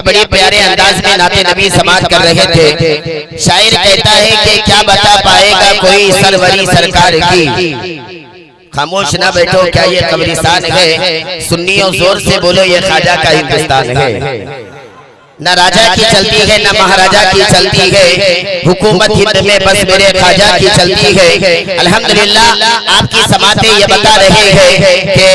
बड़े प्यारे अंदाज में नाते नबी समाज कर रहे थे। शायर कहता है कि क्या बता पाएगा कोई सरवरी सरकार की, खामोश ना बैठो क्या ये कब्रिस्तान है, सुन्नियों जोर से बोलो ये ख्वाजा का हिंदुस्तान है। न राजा की चलती है न महाराजा की चलती है, हुकूमत हिंद में बस मेरे ख्वाजा की चलती है। अल्हम्दुलिल्लाह आपकी समातें ये बता रहे हैं कि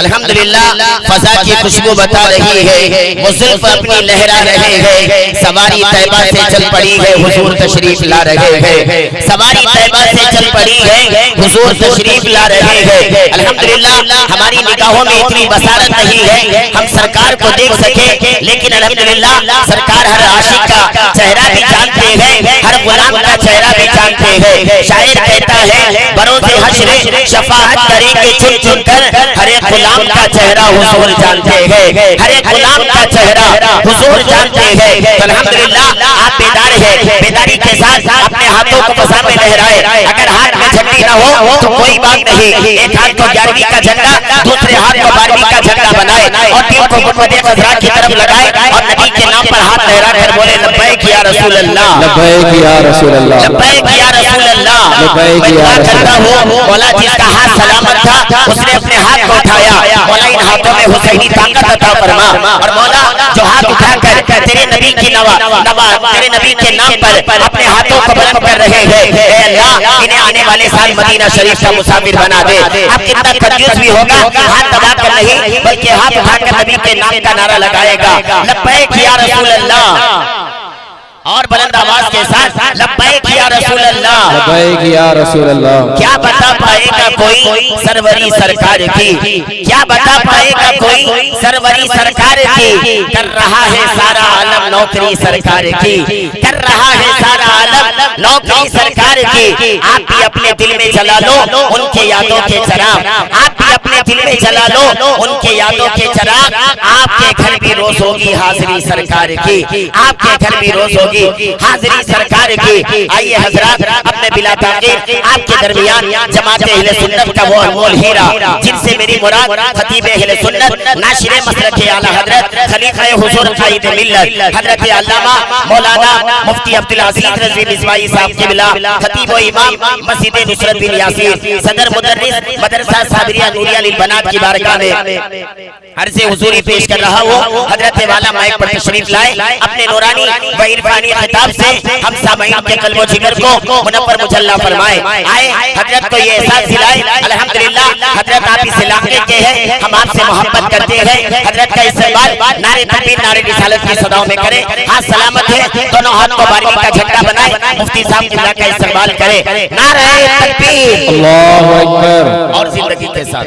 अल्हम्दुलिल्लाह फजा की खुशबू बता रही है, वो जुल्फ अपनी लहरा रहे हैं, सवारी तैबा से चल पड़ी है, हुजूर तशरीफ ला रहे हैं, सवारी तैबा से चल पड़ी है, हुजूर तशरीफ ला रहे हैं। अल्हम्दुलिल्लाह हमारी निगाहों में इतनी बसारत नहीं है हम सरकार को देख सके, लेकिन अल्हम्दुलिल्लाह सरकार हर आशिक का चेहरा भी जानते हैं, हर गुलाम का चेहरा भी जानते हैं। शायर कहता है बरोज़े हश्र शफाअत करेंगे चुन चुन कर, हर एक गुलाम का चेहरा हुजूर जानते हैं, हर एक गुलाम का चेहरा हुजूर जानते हैं। तो अल्हम्दुलिल्लाह आप बेदार हैं, बेदारी के साथ अपने हाथों को फजा में लहराए। अगर हाथ में झंडी ना हो तो कोई बात नहीं, एक हाथ को 11वीं का झंडा, दूसरे हाथ को 12वीं का झंडा बनाए और तीन को गुंबद खज़रा की तरफ लगाए और नबी के नाम पर हाथ लहरा कर बोले लब्बैक या रसूल अल्लाह, लब्बैक या रसूल अल्लाह, लब्बैक या रसूल अल्लाह। लब्बैक या रसूल अल्लाह। मौला जिसका हाथ सलामत था उसने अपने हाथ को उठाया, मौला इन हाथों में हुसैनी ताकत अता फरमा। और मौला जो हाथ उठाकर तेरे नबी की तेरे नबी के नाम पर अपने हाथों को बुलंद कर रहे हैं, ऐ अल्लाह इन्हें आने वाले साल मदीना शरीफ का मुसाफिर बना दे। आप कितना कंजूस भी होगा, हाथ दबाकर नहीं बल्कि हाथ उठाकर नबी के नाम का नारा लगाएगा, लब्बैक या रसूल अल्लाह, और बुलंद आवाज के साथ लब्बैक या रसूल अल्लाह, लब्बैक या रसूल अल्लाह। क्या बता पाएगा कोई सरवरी सरकार की, क्या बता पाएगा कोई सरवरी सरकार की, कर रहा है सारा आलम नौकरी सरकार की, कर रहा है सारा आलम नौकरी सरकार की। आप भी अपने दिल में जला लो उनके यादों के चराग, आप भी अपने दिल में जला लो उनके यादों के चराग। आपके घर भी रोज होगी हाजिरी सरकार की, आपके घर भी रोज होगी हाजिरी सरकार की। आइए हजरात अपने बिला ताक़ीद आपके दरमियान जमात अहले सुन्नत का वो अनमोल हीरा जिनसे मेरी मुराद खतीब अहले सुन्नत नाशिर मसलक आला हजरत खलीफा हुजूर कायद मिल्लत हजरत अल्लामा मौलाना मुफ्ती अब्दुल अजीज रज़वी मिज़वाई साहब के बिला खतीब व इमाम मस्जिद नुसरत बिन यासीर सदर मुदर्रिस मदरसा साबिरिया नूरिया लिल बनात की बारगाह में अर्ज़े हुजूरी पेश कर रहा हूं। हजरत वाला माइक पर तशरीफ लाए, अपने नूरानी व इरफानी खिताब से हम सामईन के कल्बो जिगर को मुनव्वर मुजल्ला फरमाए। आए हजरत को ये एहसास दिलाए अल्हम्दुलिल्लाह हजरत आप इस इलाके के हैं, हम आपसे मोहब्बत करते हैं। हजरत का इस्तेमाल नारे तकबीर नारे रिसालत की सदाओं में करें, हाथ सलामत है, दोनों हाथ को 12वीं का झंडा बनाए, मुफ्ती साहब किबला का इस्तेमाल करें। नारे तकबीर अल्लाहु अकबर, और जिंदगी के साथ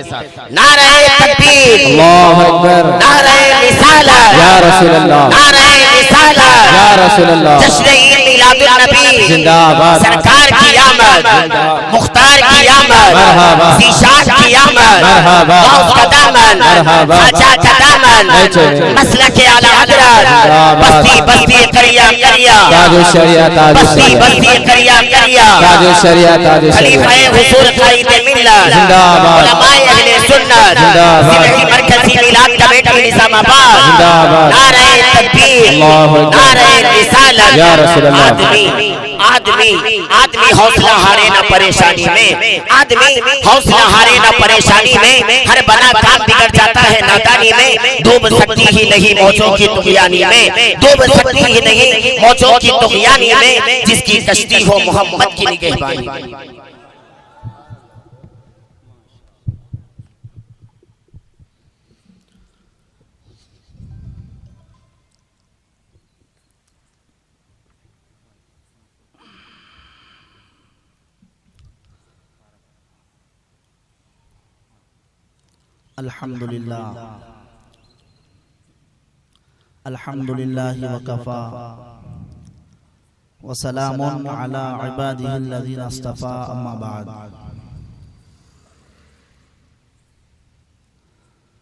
नारे तकबीर अल्लाहु अकबर, नारे रिसालत या रसूल अल्लाह, नारे रिसालत या रसूल अल्लाह, जश्न ईद मिलादुन नबी जिंदाबाद, सरकार की आमद, मुख्तार की आमद, ज़ीशान की आमद, गौस का दामन, ख्वाजा का दामन, मसलक आला हज़रत, बस्ती बस्ती करिया करिया, ताजु शरिया ताजु बस्ती बस्ती करिया करिया, ताजु शरिया ताजु शरिया, खलीफा हुजूर कायद मिल्लत, जिंदाबाद, उलमाए अहले सुन्नत, जिंदाबाद, जिंदगी मरकज़ी मिलाद कमेटी निज़ामाबाद, जिंदाबाद, नारे तकबीर, अल्लाहु अकबर, नारे रिसालत। या रसूल अल्लाह। आदमी हौसला हारे ना परेशानी में, आदमी हौसला हारे ना परेशानी में, हर बना काम बिगड़ जाता है नादानी में। डूब सकती ही नहीं मौजों की तुग़यानी में, डूब सकती ही नहीं मौजों की तुग़यानी में, जिसकी कश्ती हो मोहम्मद की निगहबानी में। अल्हम्दुलिल्लाह अल्हम्दुलिल्लाह वकफ़ा व सलामुन अला इबादिहिल्लज़ीना इस्तफ़ा अम्मा बाद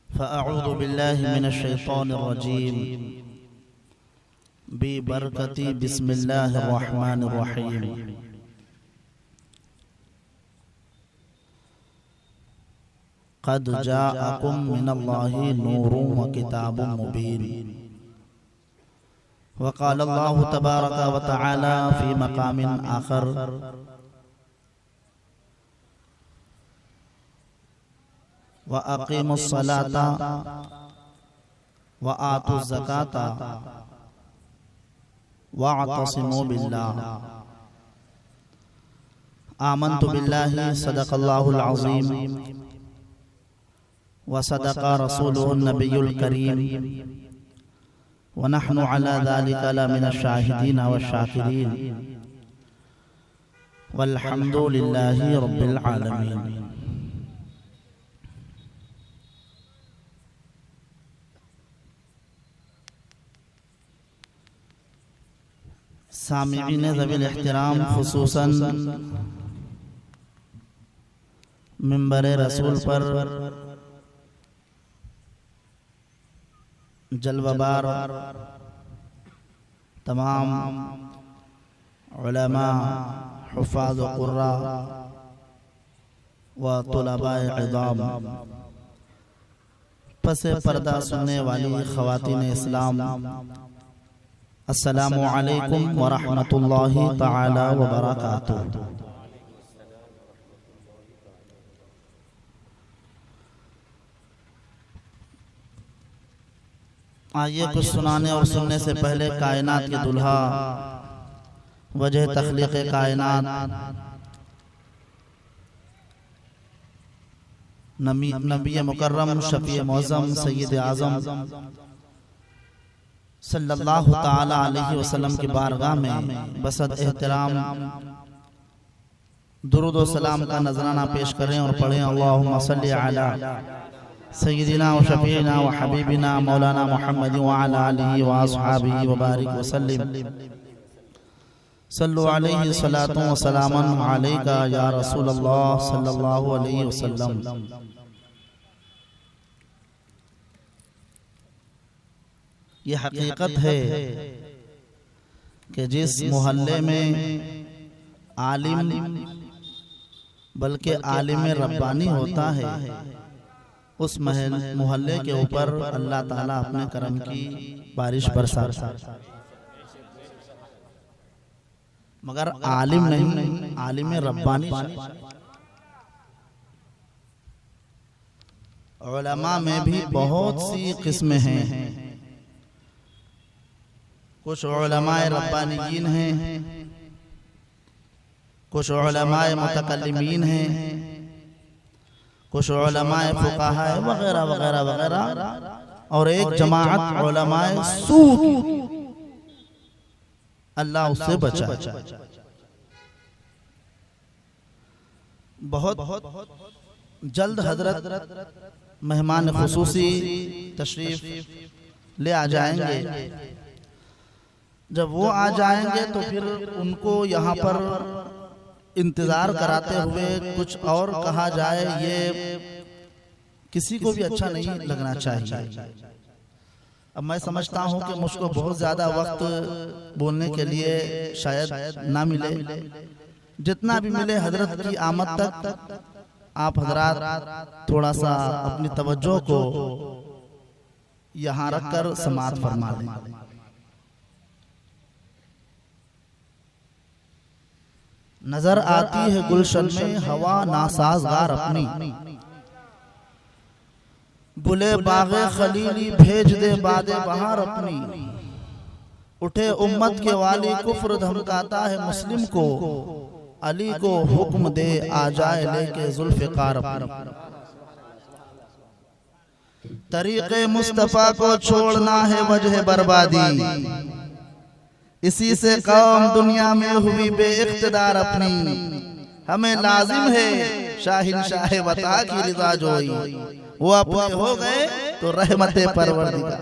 फ़अऊज़ु बिल्लाहि मिनश शैतानिर रजीम बिबरकति बिस्मिल्लाहिर रहमानिर रहीम। क़द जाअकुम मिनल्लाहि नूरुन व किताबुम मुबीन। वक़ाल अल्लाहु तबारक व तआला फ़ी मक़ामिन आख़र व अक़ीमुस सलाता व आतुज़ ज़काता वअतसिमू बिल्लाह आमन्तु बिल्लाहि सदक़ल्लाहुल अज़ीम व सदक़ रसूलुहुन नबियुल करीम व नहनु अला ज़ालिका लमिनश शाहिदीन व शाकिरीन वल्हम्दुलिल्लाहि रब्बिल आलमीन। सामिईन ज़वील एहतराम, खुसूसन मिंबर रसूल पर जलवाबार तमाम उलमा, हुफ़ाज़ व क़ुर्रा व तुलबाए इज़ाम, पसे पर्दा सुनने वाली ख़वातीन इस्लाम, अस्सलामु अलैकुम व रहमतुल्लाहि तआला व बरकातुहू। आइए कुछ सुनाने और सुनने से पहले कायनात के दुल्हा, वजह तख्लीक़ कायनात, नबी मुकर्रम शफ़ी मुअज़्ज़म सय्यद आज़म सल्लल्लाहु ताला अलैहि वसल्लम की बारगाह में बसद एहतराम दुरूद व सलाम का नजराना पेश करें और पढ़ें अल्लाहुम्मा सल्लि अला सय्यदिना व शफ़ीना व हबीबिना मौलाना मुहम्मद व अला आलिहि व अस्हाबिहि व बारिक व सल्लिम सल्लु अलैहि सलातु व सलामन अलैका या रसूलल्लाह सल्लल्लाहु अलैहि वसल्लम। ये हकीकत है कि जिस मोहल्ले में आलिम बल्कि आलिम रब्बानी होता है, उस मोहल्ले के ऊपर अल्लाह ताला अपने करम की बारिश बरसाता है। मगर आलिम नहीं, आलिम रब्बानी। उलमा में भी बहुत सी किस्में हैं। कुछ उलमाए रब्बानीयीन हैं, कुछ उलमाए मुतकल्लिमीन हैं, कुछ उलमाए फुक़हा वगैरह वगैरह वगैरह, और एक जमाअत उलमाए सूद, अल्लाह उससे बचाए। बहुत जल्द हजरत मेहमान खुसूसी तशरीफ ले आ जाएंगे। जब वो आ जाएंगे तो फिर उनको यहाँ पर इंतज़ार कराते हुए कुछ और कहा जाए, ये किसी को भी अच्छा नहीं लगना चाहिए। अब मैं समझता हूँ कि मुझको बहुत ज़्यादा वक्त बोलने के लिए शायद ना मिले, जितना भी मिले हजरत की आमद तक आप हजरात थोड़ा सा अपनी तवज्जो को यहाँ रखकर समाअत फरमा लें। नजर आती है गुलशन में हवा नासाज़गार अपनी, बुले बागे खलीली भेज दे बादे बहार अपनी। उठे उम्मत के वाली कुफ्र धमकाता है मुस्लिम को, अली को हुक्म दे आ जाए लेके जुल्फ़िकार अपनी। तरीक़े मुस्तफ़ा को छोड़ना है वजह बर्बादी, इसी से कौम दुनिया में हुई बेइख्तिदार अपनी। हमें लाजिम है शाहिनशाह वता की रिज़ा जोई, वो अपने हो गए तो रहमते परवरदिगार।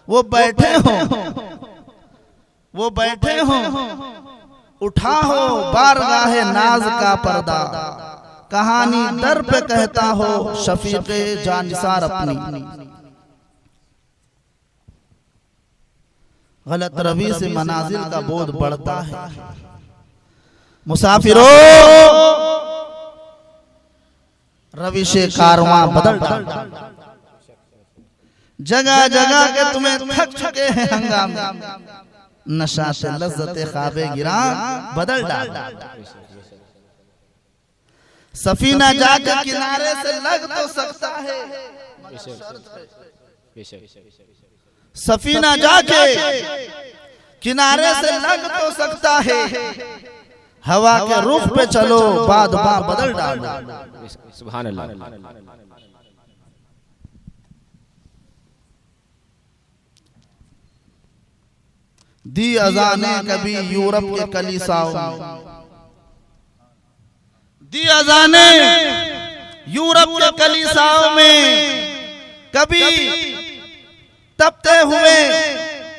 वो बैठे हो उठा हो बारगाहे नाज का पर्दा, कहानी दर पे कहता हो शफीक़े जानिसार अपनी। गलत रवी से मनाजिल का बोध बढ़ता है। मुसाफिरों रविश कारवां बदल डाल, जगह जगह के तुम्हें थक चुके हैं हंगामे, नशा से लज्जत ख्वाबे गिरा बदल डाल। सफीना जाके किनारे से लग तो सकता है, सफीना जाके किनारे से लग तो सकता है, हवा के रुख पे चलो बाद बदल डाल। सुभान अल्लाह। दी अजाने कभी यूरोप के कलीसाओं, दी अजाने यूरोप के कलीसाओं में, कभी तपते हुए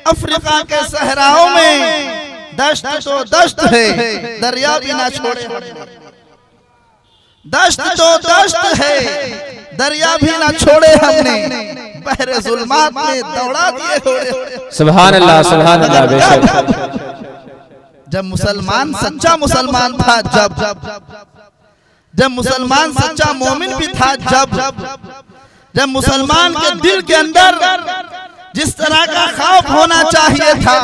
अफ्रीका के सहराओं में। दश्त तो दश्त है, दरिया भी ना छोड़े, दश्त तो दश्त है, दरिया भी ना छोड़े हमने, बहरे जुल्मात में दौड़ा दिए घोड़े। सुभान अल्लाह, सुभान अल्लाह। बेशक जब मुसलमान सच्चा मुसलमान था, जब मुसलमान सच्चा मोमिन भी था, जब मुसलमान के दिल के अंदर जिस तरह का खौफ होना चाहिए था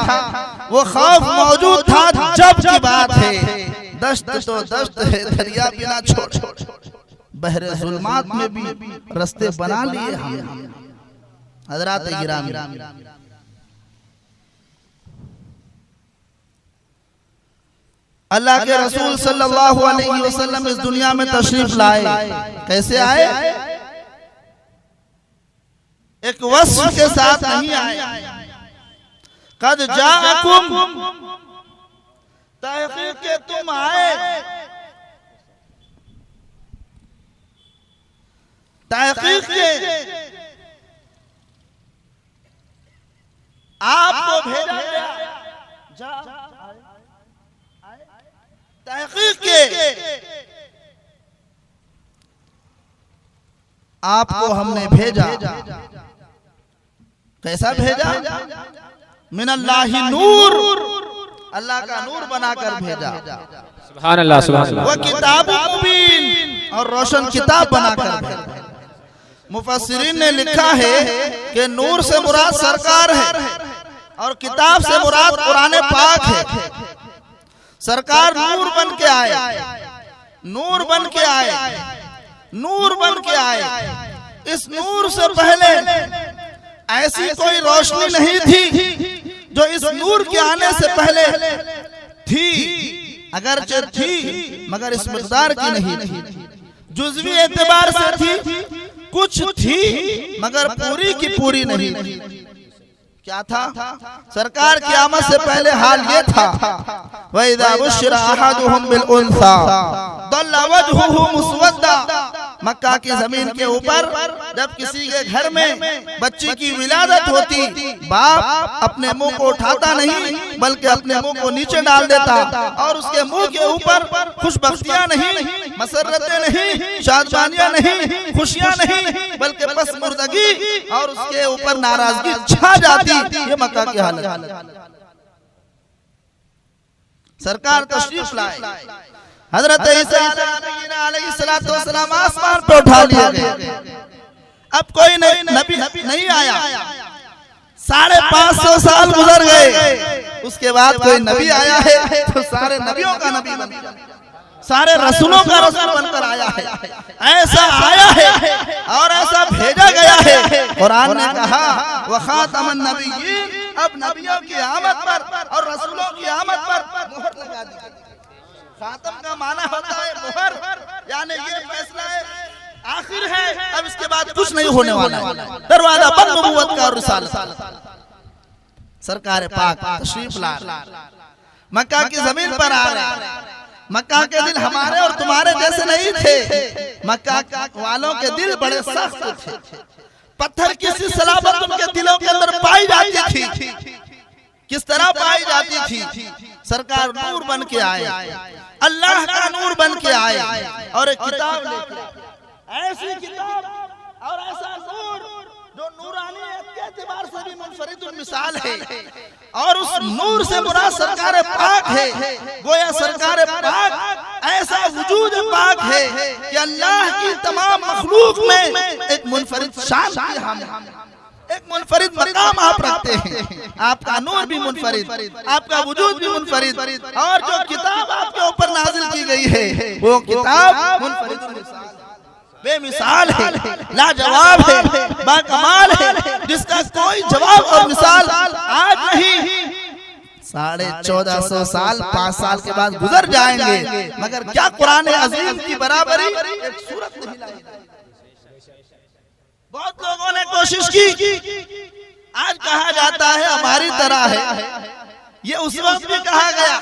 वो खौफ मौजूद था, जब की बात है। दश्त तो दश्त है, दरिया बिना छोड़, बहरे जुल्मात में भी रास्ते बना लिए हम। हज़रात गिरामी, अल्लाह के रसूल सल्लल्लाहु अलैहि वसल्लम इस दुनिया में तशरीफ लाए। कैसे आए? एक वस्फ के साथ नहीं आए। कद जाअकुम, तहकीक के तुम आए, तहकीक के आपको भेजा गया, तहकीक के आपको हमने भेजा। कैसा भेजा? मिनल्लाहि नूर, अल्लाह का नूर बनाकर भेजा। सुभान अल्लाह, सुभान अल्लाह। वह किताबुन मुबीन, और रोशन किताब बनाकर भेजा। मुफस्सिरीन ने लिखा है कि नूर से मुराद सरकार है और किताब से मुराद कुरान पाक है। सरकार नूर बन के आए, नूर बन के आए, नूर बन के आए। इस नूर से पहले ऐसी कोई रोशनी नहीं थी जो इस नूर के आने से पहले थी। अगरचे थी मगर इस मिक़दार की नहीं थी। जुज़वी एतबार से थी, कुछ थी मगर पूरी की पूरी नहीं थी। क्या था? सरकार क़यामत से पहले हाल ये था, वइज़ा बुश्शिरा अहदुहुम बिल उन्सा दल्ला वजहुहु मुस्वद्दा। मक्का की जमीन के ऊपर जब किसी के घर में बच्ची की विलादत होती, बाप अपने मुंह को उठाता नहीं बल्कि अपने मुंह को नीचे डाल देता, और उसके मुंह के ऊपर खुशबख्तियां नहीं, मसरतें नहीं, शादमानियां नहीं, खुशियां नहीं, बल्कि बस मुर्दगी और उसके ऊपर नाराजगी छा जाती। ये मक्का की हालत। सरकार तशरीफ लाए, हजरत ईसा अलैहिस्सलातु वस्सलाम आसमान पे उठा लिए गए। अब कोई नबी नहीं आया, 550 साल गुजर गए, उसके बाद कोई नबी आया है तो सारे नबियों का नबी बन गया, सारे रसूलों का रसूल बनकर आया है। ऐसा आया है और ऐसा भेजा गया है। कुरान ने कहा व खातमुन नबिय्यीन, अब नबियों की आमद पर और रसूलों की आमद पर मोहर लगा दी। खातम का माना होता है मोहर, यानी ये फैसला है, आखिर है, अब इसके बाद कुछ नहीं होने वाला है। दरवाजा बंद नबूवत का और रिसालत। सरकार पाक तशरीफ ला मक्का की जमीन पर आ रहे। मक्का के दिल हमारे और तुम्हारे जैसे नहीं थे। मक्का वालों के दिल बड़े सख्त थे, पत्थर की सी सलाबत उनके दिलों के अंदर पाई जाती थी। किस तरह पाई जाती थी? सरकार नूर बन के आए, अल्लाह का नूर बन के आए और एक किताब लेके, ऐसी किताब और ऐसा नूर जो नूरानियत के एतबार से भी मुनफरिद मिसाल है। और उस नूर से मुराद सरकार पाक है। गोया सरकार पाक ऐसा वजूद पाक है कि अल्लाह की तमाम मखलूक में एक मुनफरिद शान की हम, एक मुनफरिद मकाम आप रखते हैं, आपका नूर भी मुनफरिद, आपका वजूद भी मुनफरिद, और जो किताब आपके ऊपर नाजिल की गई है वो किताब मुनफरिद बेमिसाल है, लाजवाब है, बाकमाल है, जिसका कोई जवाब और मिसाल आज नहीं 1450 साल 5 साल के बाद गुजर जाएंगे, मगर क्या कुरान अजीम की बराबरी एक सूरत नहीं लाई। बहुत लोगों ने कोशिश की, आज कहा जाता है हमारी तरह है, ये उस वक्त भी कहा गया,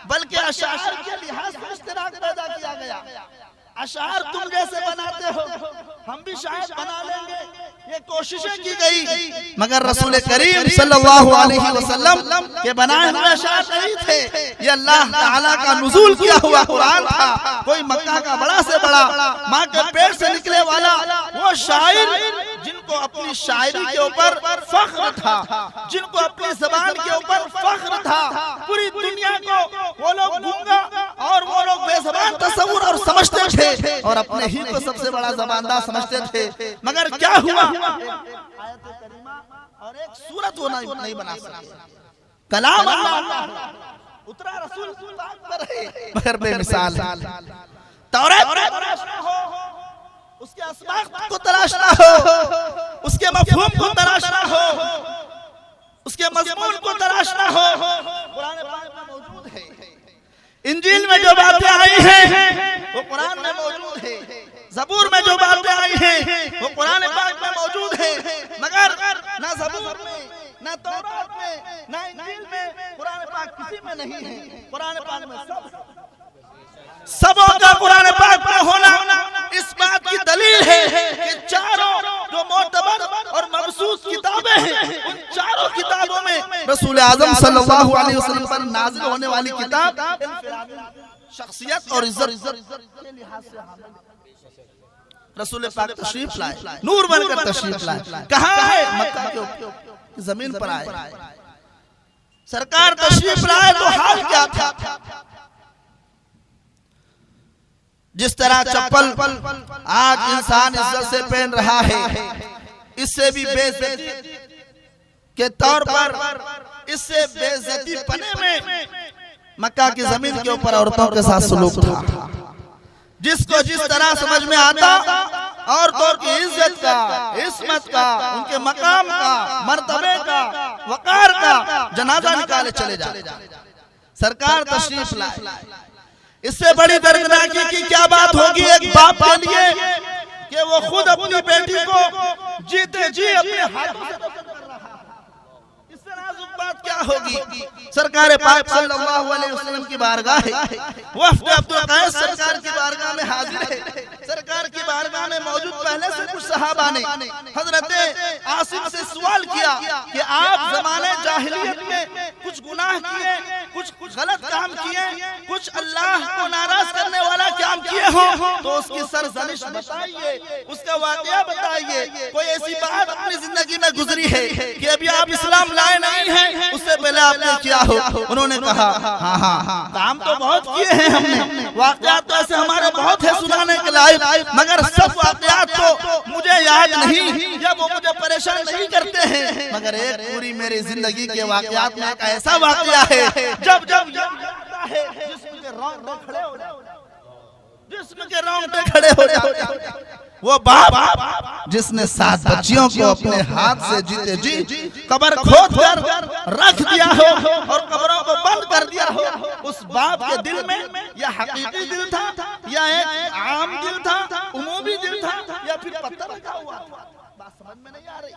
बल्कि अशार के लिहाज से इश्तिराक पैदा किया गया। अशार तुम जैसे बनाते हो हम भी शायद बना लेंगे, ये कोशिशें की गई, मगर रसूल करीम सल्लल्लाहु अलैहि वसल्लम के बनाए हुए अशार नहीं थे, ये अल्लाह ताला का नुज़ूल किया हुआ कुरान था। कोई मक्का का बड़ा से बड़ा माँ के पेट से निकले वाला वो शायर, जिनको अपनी शायरी के ऊपर फख्र था, जिनको अपनी ज़बान के ऊपर फख्र था, पूरी दुनिया को वो लोग गूंगा और वो लोग बेज़बान तस्वुर और समझते थे और अपने ही को सबसे बड़ा ज़बानदार समझते थे, मगर क्या हुआ, आयत करीमा और एक सूरत वो नहीं बना सके। कलाम अल्लाह उतरा रसूल पाक पर है, मगर बेमिसाल। तौरात तलाशना हो, उसके अस्माक को तलाशना हो, उसके मफ़हूम को तलाशना हो, उसके मज़मून को तलाशना हो, कुरान पाक में मौजूद है। इंजील में जो बातें आई हैं वो कुरान में मौजूद है, ज़बूर में जो बातें आई हैं वो कुरान पाक में मौजूद है, मगर ना ज़बूर में, ना तौरात में, ना इंजील में, कुरान पाक किसी में नहीं है। कुरान पाक में सबों का कुरान पाक में होना इस बात की दलील है कि चारों जो मोतबर और मबसूस किताबें हैं, उन चारों किताबों में रसूल आज़म सल्लल्लाहु अलैहि वसल्लम पर नाज़िल होने वाली किताब शख्सियत और इज्जत के लिहाज से रसूल पाक तशरीफ लाए, नूर बनकर तशरीफ लाए। कहाँ है? मक्का के जमीन पर आए, सरकार तशरीफ लाए तो हाल क्या था? जिस तरह चप्पल आज इंसान इज्जत से पहन रहा है, इससे भी बेइज्जती के तौर पर, इससे बेइज्जती पने में मक्का की जमीन के ऊपर औरतों के साथ सलूक था। जिसको जिस तरह समझ में आता, औरतों की इज्जत का, इस्मत का, उनके मकाम का, मर्तबे का, वकार का जनाजा निकाले चले जाते। सरकार तशरीफ लाए, इससे बड़ी दर्दनाकी की क्या बात होगी एक बाप के लिए कि वो खुद अपनी बेटी को जीते जी अपने हाथों से दफन कर रहा है। इससे नाजुक बात क्या होगी? सरकार पाक सल्लल्लाहु अलैहि वसल्लम की बारगाह है, वफ़द अब्दुल कैस सरकार की बारगाह में हाजिर है। सरकार की बारगाह में मौजूद पहले से कुछ सहाबा ने हजरत आसिम से सवाल किया कि आप ज़माने जाहिलियत में कुछ गुनाह किए, कुछ गलत काम किए, कुछ अल्लाह को नाराज करने वाला काम किए हो तो उसकी सरजनिश बताइए, उसका वाकया बताइए। कोई ऐसी बात अपनी जिंदगी में गुजरी है कि अभी आप इस्लाम लाए नहीं हैं, उससे पहले आपने किया हो? उन्होंने कहा हाँ, काम तो बहुत किए हैं हमने, वाकयात तो ऐसे हमारे बहुत है सुनाने के लायक, मगर सब वाकयात तो मुझे याद नहीं या वो मुझे परेशान नहीं करते हैं, मगर एक पूरी मेरी जिंदगी के वाकयात में एक ऐसा वाकया है जब है जिस्म के रोंगटे खड़े हो जाते। वो बाप जिसने 7 बच्चियों को अपने हाथ से जीते जी कब्र खोद कर रख दिया हो और कब्रों को बंद कर दिया हो, उस बाप के दिल में यह हकीकी दिल था या एक आम दिल था, उमूमी दिल था, या फिर पत्थर रखा हुआ था? बात समझ में नहीं आ रही।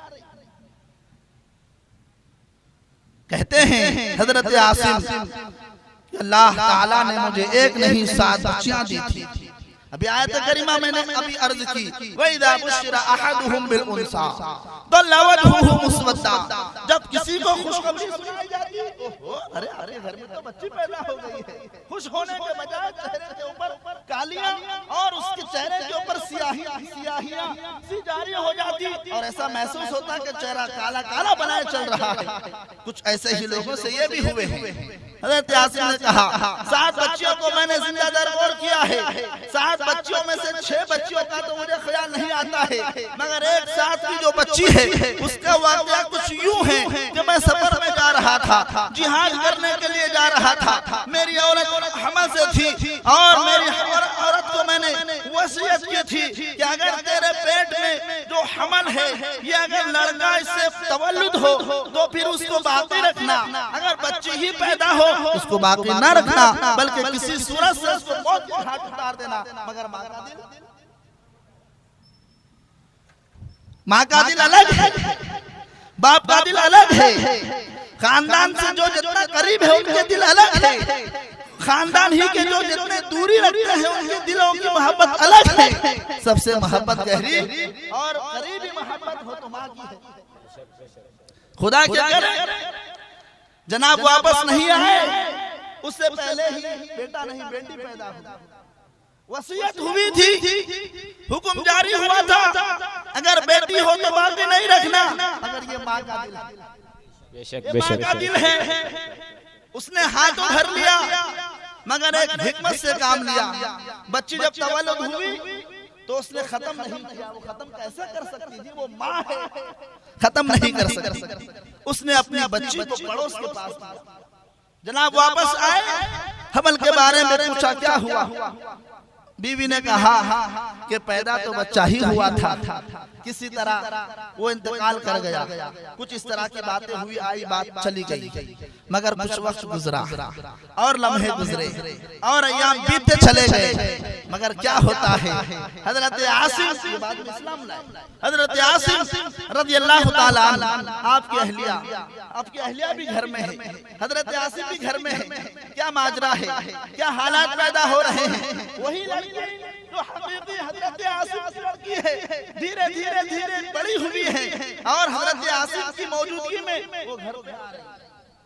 कहते हैं हजरत आसिम, अल्लाह ताला ने मुझे एक नहीं 7 बच्चियां दी थी। अभी आयत करीमा मैंने अभी अर्ज की, वइदा बुशिरा अहदुहुम बिल उनसा दल्ला वजहुहु मुस्वद्दा, जब किसी को खुशखबरी सुनाई जाती है, अरे अरे घर में तो बच्ची पैदा हो गई है, खुश होने के बजाय चेहरे के ऊपर कालियां और उसके चेहरे के ऊपर सियाहियां सी जारी हो जाती और ऐसा महसूस होता कि चेहरा काला काला बनाए चल रहा है। कुछ ऐसे ही लोगों से ये भी हुए हैं। हज़रत आसिम ने कहा 7 बच्चियों को मैंने जिंदा दरगोर किया है, 7 बच्चियों में से 6 बच्चियों का तो मुझे ख्याल नहीं आता है, मगर एक साथ की जो बच्ची है उसका वाकया कुछ यूं है कि मैं सफर में जा रहा था, जिहाद करने के लिए जा रहा था। मेरी औरत हमल से थी और मेरी औरत को मैंने वसीयत की थी कि अगर तेरे पेट में जो हमल है ये अगर लड़का इससे तवल्लुद हो तो फिर उसको बाकी रखना, अगर बच्ची ही पैदा हो उसको बाकी ना रखना, बल्कि किसी सूरत से उसको मौत के घाट उतार देना। मगर माँ का दिल अलग है, बाप का दिल अलग है, खानदान से जो जितना करीब है उनके दिल अलग है, खानदान ही के जो जितने दूरी रखते हैं उनके दिलों की मोहब्बत अलग है। सबसे मोहब्बत गहरी और करीबी मोहब्बत हो तो माँ की है। खुदा क्या करे जनाब वापस नहीं आए, उससे पहले ही बेटा नहीं बेटी पैदा हुई, वसीयत हुई थी, हुक्म जारी हुआ था अगर बेटी हो तो बाकी नहीं रखना। अगर ये माँ का दिल है, माँ का दिल है, उसने हाथों भर लिया मगर एक हिकमत से काम लिया। बच्ची जब तवल्लुद हुई तो उसने खत्म नहीं किया, वो खत्म कैसे कर सकती थी, वो माँ है, खत्म नहीं कर सकती। उसने अपनी बच्ची को पड़ोस के पास जनाब वापस आए, हमल के बारे में पूछा क्या हुआ। बीवी ने कहा कि पैदा तो बच्चा ही हुआ था, किसी तरह वो इंतकाल कर गया। कुछ इस तरह की बातें हुई, आई बात चली गई, मगर कुछ वक्त गुजरा और लम्हे गुजरे और अय्याम बीतते चले गए। मगर क्या होता है, हजरत आसिम बाद में इस्लाम लाए, हजरत आसिम रज़ियल्लाहु ताला आपकी अहलिया भी घर में है, हजरत आसिम भी घर में है। क्या माजरा है, क्या हालात पैदा हो रहे हैं। वही जो हकीकी हजरत आसिम की लड़की है धीरे धीरे धीरे बड़ी हुई है और हजरत आसिम की मौजूदगी में वो घर पे आ रही है,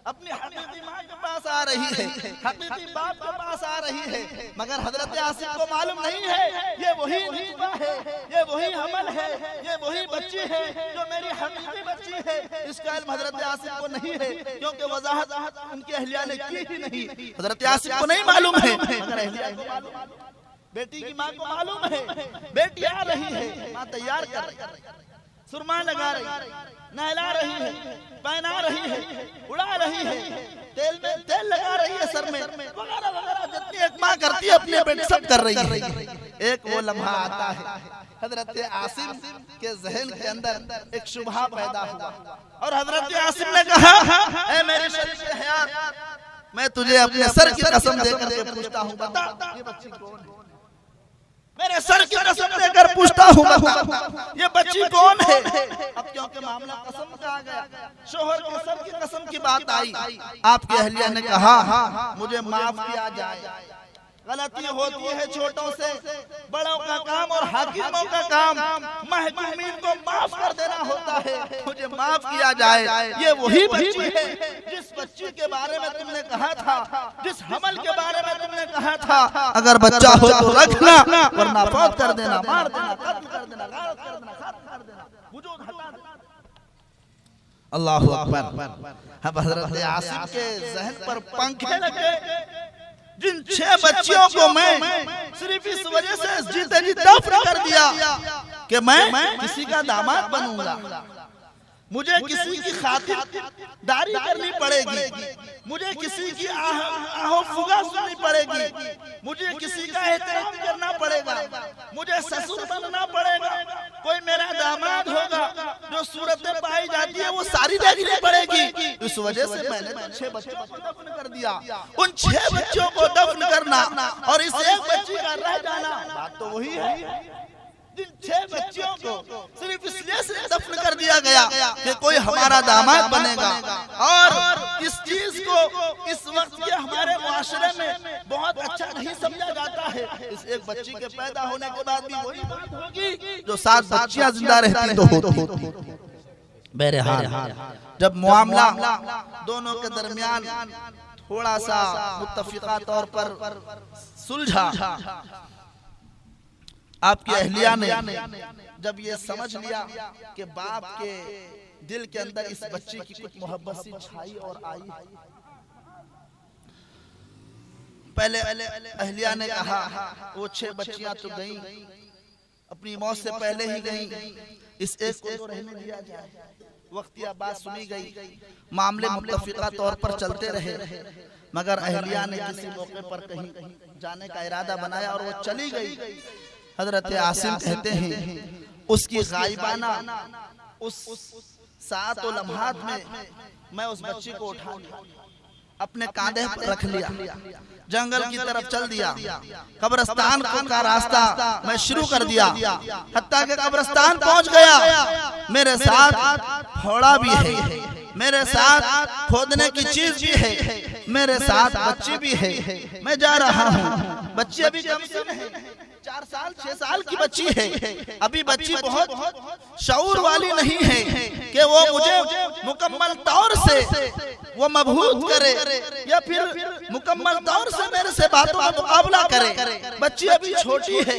अपनी हकीकी माँ के पास आ रही है, हकीकी बाप के पास आ रही है। मगर हजरत आसिम को मालूम नहीं है ये वही नीतवा है, ये वही हमल है, ये वही बच्ची है जो मेरी हकीकी बच्ची है। इसका इल्म हजरत आसिम को नहीं है, क्योंकि वजाहत उनकी अहलिया ने की ही नहीं। हजरत आसिम को नहीं मालूम है, मगर अहलिया को मालूम है, बेटी की माँ को मालूम है। बेटी आ रही है, माँ तैयार कर रही है, सुरमा लगा रही है, नहला रही है, पहना रही है, उड़ा रही है, तेल में तेल लगा रही है सर में, वगैरह वगैरह जितनी एक माँ करती है अपने बेटे सब कर रही है। एक वो लम्हा आता है, हजरत आसिम के जहन के अंदर एक शुबहा पैदा हुआ और हजरत आसिम ने कहा, ऐ मेरे शरीफ हयात, मैं तुझे अपने सर की कसम देकर पूछता हूँ, बता ये बच्ची कौन है। मेरे सर की कसम देकर पूछता हूँ, बता ये बच्ची कौन है। अब क्योंकि मामला कसम का आ गया, शोहर के सर की कसम की बात आई, आपकी अहलिया ने कहा मुझे माफ किया जाए, गलती होती है छोटों से, बड़ों का काम और हाकिमों का काम महकूमीन को माफ कर देना होता है, मुझे माफ किया जाए। ये वही बच्ची है जिस बच्ची के बारे में तुमने कहा था, जिस हमल के बारे में तुमने कहा था, अगर बच्चा हो तो रखना वरना फौत कर देना, मार देना, कत्ल कर देना, गायब कर देना, खत्म कर देना, वजूद हटा देना। अल्लाहु अकबर। अब हजरत आसिम के जहन पर पंखे लगे, जिन 6 बच्चियों को मैं सिर्फ इस वजह से जीते जी दफन कर दिया कि मैं किसी का दामाद बनूंगा, मुझे किसी की खातिरदारी करनी पड़ेगी, मुझे किसी की आहो फुगा सुननी पड़ेगी, मुझे किसी का एहतराम करना पड़ेगा, मुझे ससुर बनना पड़ेगा, कोई मेरा दामाद होगा, जो सूरतें पाई जाती है वो सारी देखनी पड़ेगी। इस वजह से मैंने 6 बच्चों को दफन कर दिया। उन 6 बच्चों को दफन करना और इस एक बच्ची का रह जाना, बात तो वही है। जिन 6 बच्चियों को सिर्फ इसलिए से दफन कर दिया गया कि कोई हमारा दामाद बनेगा, और इस चीज को इस वक्त के हमारे मुआशरे में बहुत अच्छा नहीं समझा जाता है। इस एक बच्ची के पैदा होने के बाद भी वही बात होगी जो 7 बच्चियां जिंदा रहती तो होती। बहरहाल जब मामला दोनों के दरमियान थोड़ा सा मुत्तफिका तौर पर सुलझा, आपकी अहलिया ने जब ये समझ लिया कि बाप के दिल के अंदर इस बच्ची की कुछ मोहब्बत सी छाई और आई, पहले अहलिया ने कहा वो 6 बच्चियां तो गईं, अपनी मौत से पहले ही गई, इस एक को तो रहने दिया जाए। वक्तिया बात सुनी गई, मामले मुत्तफिका तौर पर चलते रहे, मगर अहलिया ने किसी मौके पर कहीं जाने का इरादा बनाया और वो चली गई। हजरत आसिम कहते हैं उसकी गायबाना उस सात लम्हात में मैं उस बच्ची को उठा अपने कांधे पर रख लिया, जंगल की तरफ चल दिया, कब्रिस्तान का रास्ता मैं शुरू कर दिया। हत्ता के कब्रिस्तान पहुंच गया, मेरे साथ फोड़ा भी है, मेरे साथ खोदने की चीज भी है, मेरे साथ बच्ची भी है। मैं जा रहा हूँ, बच्ची अभी कम से है, 4 साल 6 साल की बच्ची है। अभी बच्ची बहुत शऊर वाली नहीं है कि वो मुझे मुकम्मल तौर से वो मबहूत करे या फिर मुकम्मल तौर से मेरे से बातों का मुकाबला करे। बच्ची अभी छोटी है,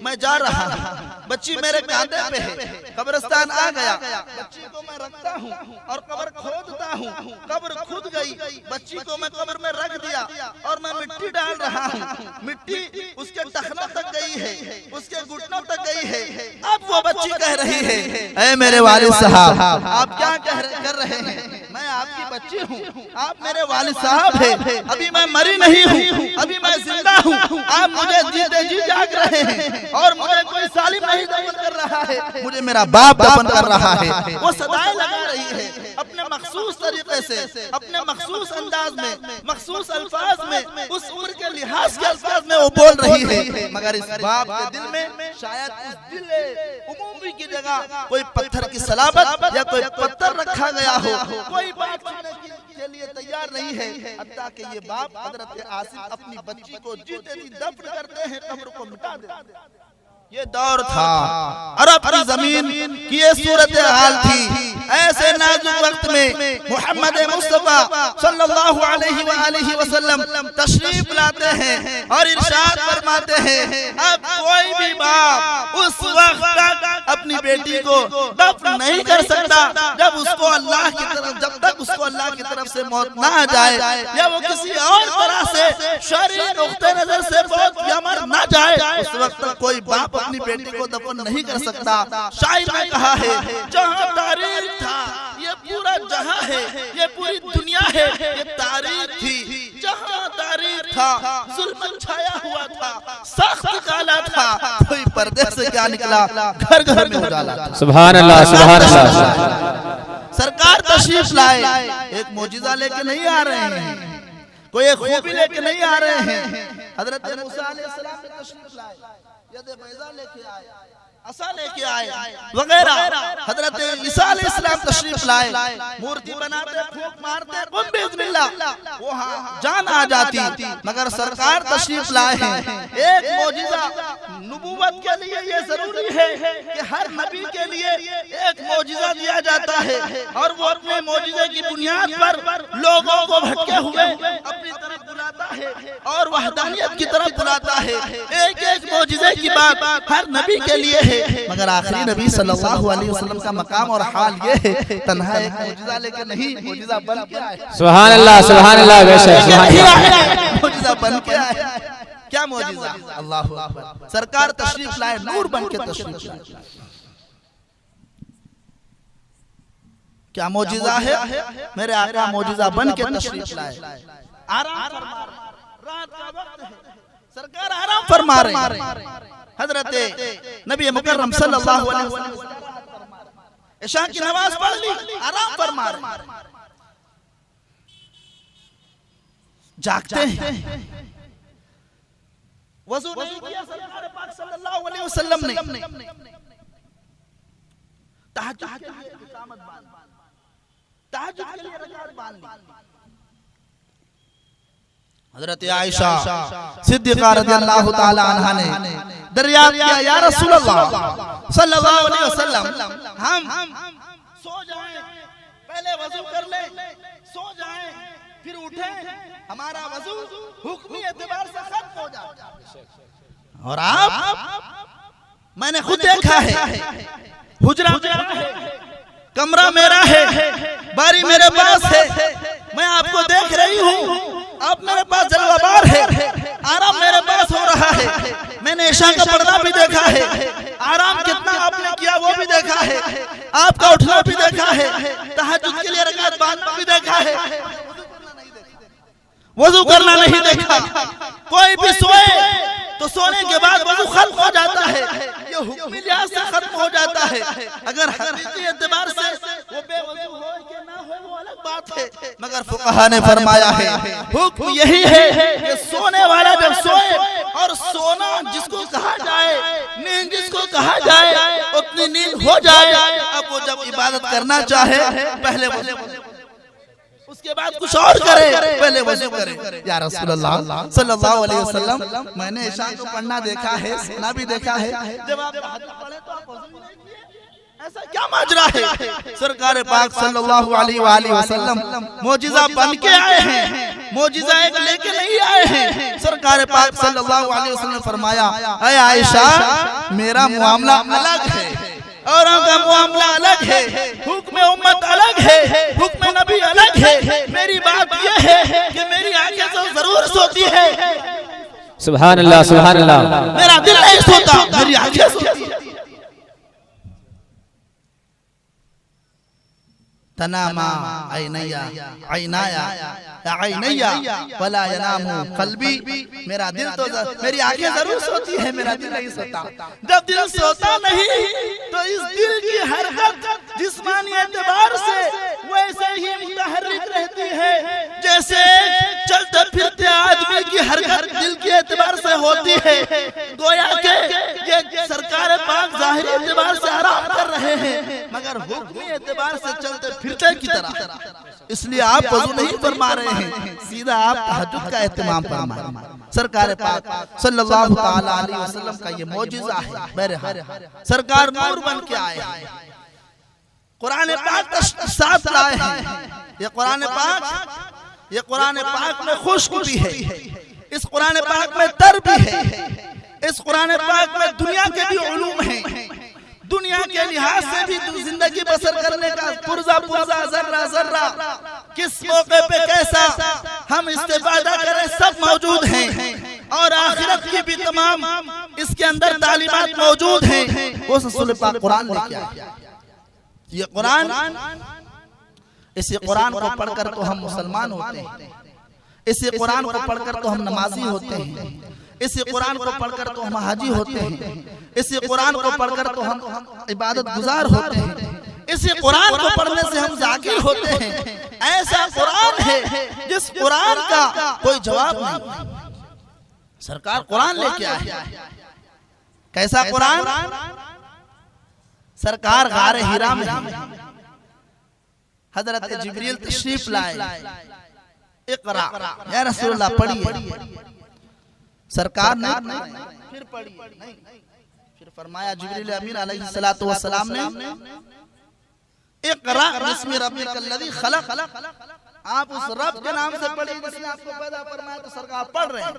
मैं जा रहा हूँ, बच्ची मेरे कांधे पे है। कब्रिस्तान आ गया, बच्ची को मैं रखता हूँ और कब्र खोदता हूँ। कब्र खुद गई, बच्ची को मैं कब्र में रख दिया और मैं मिट्टी डाल रहा हूँ। मिट्टी उसके टखनों तक गई है, उसके घुटनों तक गई है। अब वो बच्ची कह रही है, ऐ मेरे वालिद साहब, आप क्या कर रहे हैं? मैं आपकी बच्ची हूँ, आप मेरे वालिद साहब हैं। अभी मैं मरी नहीं हूँ, अभी मैं जिंदा हूँ। आप मुझे जीते जी जाग रहे हैं और मुझे कोई सालिम नहीं दफन कर रहा है, मुझे मेरा बाप दफन कर रहा है। वो सदाएं लगा रही है अपने मखसूस तरीके से, अपने मखसूस अंदाज में, मखसूस अल्फाज में, उस उम्र के लिहाज के अल्फाज में वो बोल रही है। मगर इस बाप के दिल में शायद उस दिल उमूमी की जगह कोई पत्थर की सलाबत या कोई पत्थर रखा गया हो, कोई बात सुनने के लिए तैयार नहीं है। हत्ता कि ये बाप हजरत आसिम अपनी बच्ची को जीते जी दफन करते हैं, कब्र को मिटा देते हैं। ये दौर था, अरब की जमीन की ये सूरत हाल थी। ऐसे नाजुक वक्त में मोहम्मद मुस्तफा सल्लल्लाहु अलैहि वसल्लम तशरीफ लाते हैं और इरशाद फरमाते हैं, अब कोई भी बाप उस वक्त तक अपनी बेटी को दफन नहीं कर सकता जब उसको अल्लाह की तरफ, जब तक उसको अल्लाह की तरफ से मौत ना आ जाए या वो किसी और तरह से शरई नुक्ते नजर से मौत या मर ना जाए, उस वक्त तक कोई बाप अपनी बेटी को दफन नहीं कर सकता। शायर ने कहा है, जहाँ तारीख था ये पूरा जहाँ है, ये पूरी दुनिया है, ये तारीख थी। जहाँ तारीख था जुल्म छाया हुआ था, सख्त काला था, कोई पर्दे से क्या निकला, घर घर में उजाला था। सुभान अल्लाह, सुभान अल्लाह। सरकार तशरीफ लाए, एक मौजिज़ा लेके नहीं आ रहे हैं, कोई एक खूबी लेके नहीं आ रहे हैं। हजरत मूसा अलैहिस्सलाम ने तशरीफ लाए, यदे बैज़ा लेके आए, असा लेके आए वगैरह। हजरत ईसा अलैहिस्सलाम तशरीफ लाए, मूर्ति बनाते, फूंक मारते, बम बिस्मिल्लाह, वो जान आ जाती। मगर सरकार तशरीफ लाए हैं। एक मौजिज़ा नबूवत के लिए ये जरूरी है कि हर नबी के लिए एक मौजिज़ा दिया जाता है और वो अपने मौजिज़े की बुनियाद पर लोगों को भटके हुए अपनी तरफ बुलाता है और वहदानियत की तरफ बुलाता है। एक एक मौजिज़े की बात हर नबी के लिए है, मगर आखिरी नबी सल्लल्लाहु अलैहि वसल्लम का मकाम और हाल ये है, तन्हा एक मौजिज़ा लेके नहीं, मौजिज़ा बन के आए। सुभान अल्लाह, सुभान अल्लाह, बेशक मौजिज़ा बन के आए। क्या मौजिज़ा, अल्लाहु अकबर। सरकार तशरीफ लाए, नूर बन के तशरीफ लाए। क्या मौजिज़ा है, मेरे आका मौजिज़ा बन के तशरीफ लाए। आराम फरमा, रात का वक्त है, सरकार आराम फरमा रहे। हजरत नबी मुकर्रम सल्लल्लाहु अलैहि वसल्लम इशा की नमाज पढ़ ली, आराम फरमा रहे, जागते हैं। वज़ू नहीं किया सरकार पाक सल्लल्लाहु अलैहि वसल्लम ने, तहज्जुद के लिए इकामत बांध, तहज्जुद के लिए रकात बांध ली। हजरत आयशा सिद्दीक़ा रज़ियल्लाहु ताला अन्हा ने दरियाफ्त किया, या रसूलल्लाह सल्लल्लाहु अलैहि वसल्लम, हम सो जाएं, पहले वज़ू कर ले, सो जाएं, फिर उठे, हमारा वज़ू हुक्मी एतबार से खत्म हो जाए। और आप, मैंने खुद देखा है, हुजरा मेरा है, कमरा मेरा है, बारी मेरे पास है, मैं आपको देख रही हूँ, आप मेरे पास जलवाबार है, आराम मेरे पास हो रहा है। मैंने ईशा का पर्दा भी देखा है, आराम आपका उठना भी देखा है, तहज्जुद के लिए रकात बांधना भी देखा है, वजू करना नहीं देखा। कोई भी सोए तो सोने के बाद वजू खत्म हो जाता है, ये हुक्मी लिहाज से खत्म हो जाता है। अगर हकीकी एतबार से वो बेवजू हो कि ना हो वो अलग बात है, मगर फुक़हा ने फरमाया है हुक्म यही है कि सोने वाला जब सोए, और सोना जिसको कहा जाए, नींद जिसको कहा जाए, उतनी नींद हो जाए। अब वो जब इबादत करना चाहे पहले उसके बाद कुछ और करे, पहले वज़ू करे। या रसूलल्लाह सल्लल्लाहु अलैहि वसल्लम, मैंने इशा को पढ़ना देखा है, सुना भी देखा है, जब आप तहज्जुद पढ़े तो आप वज़ू नहीं किए, ऐसा क्या माजरा है? सरकार पाक सल्लल्लाहु अलैहि वसल्लम मौजिज़ा बन के आए हैं, मौजिज़ा एक लेके नहीं आए हैं। सरकार पाक सल्लल्लाहु अलैहि वसल्लम ने फरमाया, ऐ आयशा, मेरा मामला अलग है, औरों का मामला अलग है, हुक्म उम्मत अलग है, हुक्म नबी अलग है। मेरी बात यह है कि मेरी आंखें तो जरूर सोती है, सुभान अल्लाह, सुभान अल्लाह। मेरा दिल नहीं सोता, मेरी आंखें सोती है। तनामा ऐनैया ऐनाया ऐनैया वला यनामु क़ल्बी, मेरा दिल तो, मेरी आंखें जरूर सोती है, मेरा दिल नहीं सोता। जब दिल सोता नहीं तो इस दिल की हरकत जिस्मानी एतबार से वैसे ही मुतहर्रिक रहती है जैसे चलते फिरते आदमी की हरकत दिल के एतबार से होती है। गोया के ये सरकार पाक ज़ाहिरी एतबार से आराम कर रहे हैं, मगर हुक्मी एतबार से चलते फिरते की तरह। इसलिए आप वज़ू नहीं फरमा रहे हैं, सीधा आप तहज्जुद का एहतमाम फरमा रहे हैं। सरकार पाक सल्लल्लाहु ताला अलैहि वसल्लम का ये मौजिज़ा है। बहरहाल सरकार नूर बन के आए हैं, कुरान पाक साथ लाए हैं। ये कुरान पाक में खुशबू भी है, इस कुरान पाक में तर भी है, इस कुरान पाक में दुनिया के भी उलूम हैं, दुनिया के लिहाज से भी जिंदगी बसर करने का पुर्जा पुर्जा जर्रा जर्रा किस मौके पे कैसा हम इस्तेफादा करें सब मौजूद हैं, और आखिरत की भी तमाम इसके अंदर तालीमात मौजूद हैं। वो रसूल पाक कुरान लेके आए। ये कुरान, इसी कुरान को पढ़कर तो हम मुसलमान होते हैं, इसी कुरान को पढ़कर तो हम नमाजी होते हैं, इसी कुरान को पढ़कर तो हम हाजी होते हैं, इसी कुरान को पढ़कर तो हम इबादत गुजार होते हैं, इसी कुरान को पढ़ने से हम जाकिर होते हैं। ऐसा कुरान है जिस कुरान का कोई जवाब नहीं। सरकार कुरान लेके आए, कैसा कुरान? सरकार गारे हिरा में हजरत जिब्रील तशरीफ लाए, इक़रा या रसूलल्लाह पढ़िए। सरकार ने फिर पढ़ी, फिर फरमाया जिब्रील अमीन अलैहिस्सलातु वस्सलाम ने, इक़रा बिस्मि रब्बिकल्लज़ी खलक़, आप उस रब के नाम से पढ़िए जिसने आपको पैदा फरमाया। तो सरकार पढ़ रहे हैं।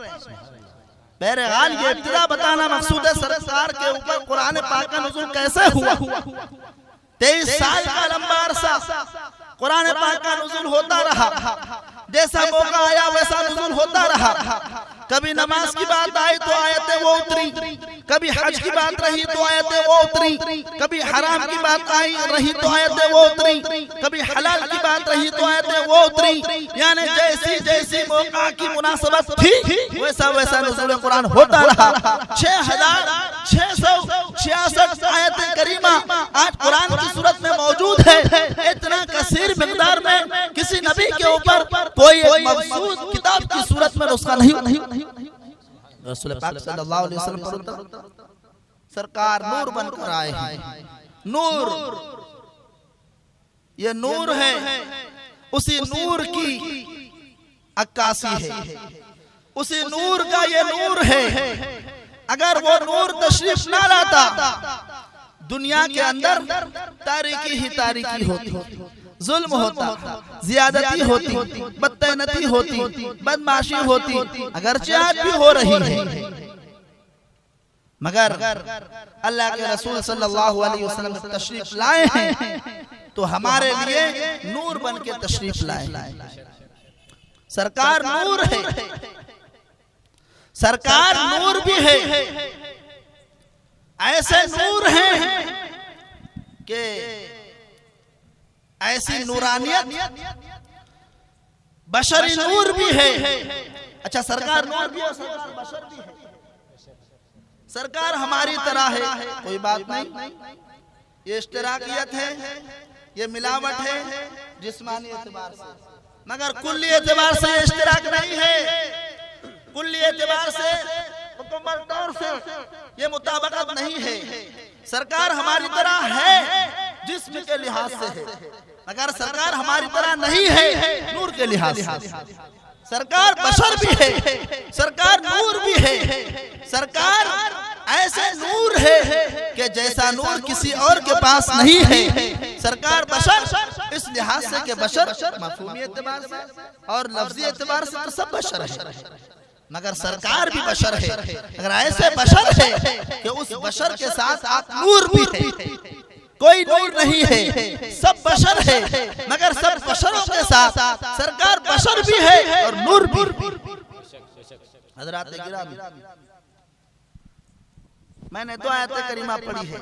बहरहाल ये इब्तिदा बताना मकसूद है सरकार के ऊपर कुरान पाक का नुज़ूल कैसे हुआ। 23 साल का लंबा अरसा कुरान पाक का नुज़ूल होता रहा, जैसा मौका आया वैसा नुज़ूल होता रहा। कभी नमाज की बात आई तो आयतें वो उतरी, कभी हज की बात रही तो आयतें वो उतरी, कभी हराम की बात आई रही तो आयतें वो उतरी, कभी हलाल की बात रही तो आयतें वो उतरी। यानी जैसी जैसी मौका की मुनासबत थी वैसा वैसा नुज़ूल कुरान होता रहा। 6666 आयतें करीमा आज कुरान की सूरत में मौजूद है। इतना कसीर मिक़दार में किसी नबी के ऊपर कोई मखसूस किताब की सूरत में नुस्खा नहीं। रसूल पाक सल्लल्लाहु अलैहि वसल्लम सरकार नूर बनकर आए हैं। नूर, ये नूर है, उसी नूर की अक्कासी है, उसी नूर का ये नूर है। अगर वो नूर तशरीफ ना लाता दुनिया के अंदर तारीकी ही तारीकी होती, जुल्म होता, ज़ियादती होती, बदतैनती होती, बदमाशी होती, अगरचे आज भी हो रही है। मगर अल्लाह के रसूल सल्लल्लाहु अलैहि वसल्लम तशरीफ लाए हैं तो हमारे लिए नूर बन के तशरीफ लाए। सरकार नूर है, सरकार नूर भी है। ऐसे नूर हैं कि ऐसी नूरानियत, बशरी नूर भी है। अच्छा, सरकार नूर भी है, सरकार बशर भी है। सरकार हमारी तरह है, कोई बात नहीं, ये इश्तिराकियत है, ये मिलावट है जिस्मानी एतबार से, मगर कुल्ली एतबार से ये इश्तिराक नहीं है। कुल्ली एतबार से, मुकम्मल तौर से ये मुताबकत नहीं है। सरकार हमारी तरह है जिस्म के लिहाज से है, मगर सरकार हमारी तरह नहीं है नूर के लिहाज से। सरकार बशर भी है, सरकार नूर भी है। सरकार ऐसे नूर है कि जैसा नूर किसी और के पास नहीं है। सरकार बशर इस लिहाज से कि बशर मफ़हूमी एतबार से और लफ्ज़ी एतबार से तो सब बशर है, मगर सरकार भी बशर है। अगर ऐसे बशर है कि उस बशर के साथ आप नूर भी है, कोई नूर नहीं है, सब बशर है, मगर सब बशरों के साथ सरकार बशर भी है और नूर भी। हज़रात गिरामी, मैंने दो आयत करीमा पढ़ी है,